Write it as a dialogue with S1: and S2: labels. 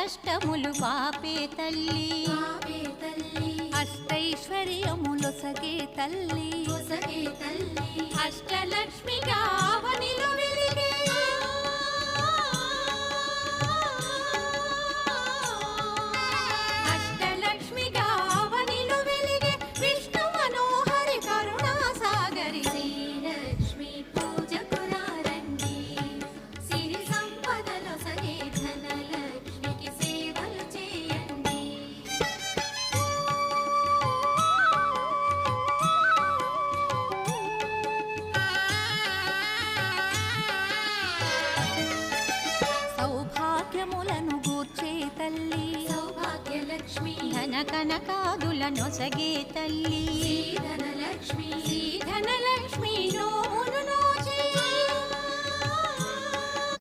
S1: కష్టములు పాపే తల్లి అష్టైశ్వర్యములొసగే తల్లి అష్టలక్ష్మిగా అవనిలో వెలిగే అష్టలక్ష్మిగా అవనిలో వెలిగే విష్ణు మనోహరి కరుణా సాగరి
S2: శ్రీలక్ష్మి పూజకు రండి సిరి సంపదలొసగే ధనలక్ష్మికి సేవలు చేయండి.
S1: సౌభాగ్యములను గూర్చే తల్లి
S2: సౌభాగ్యలక్ష్మి
S1: ధన కనకాదులనొసగే తల్లి
S2: ధన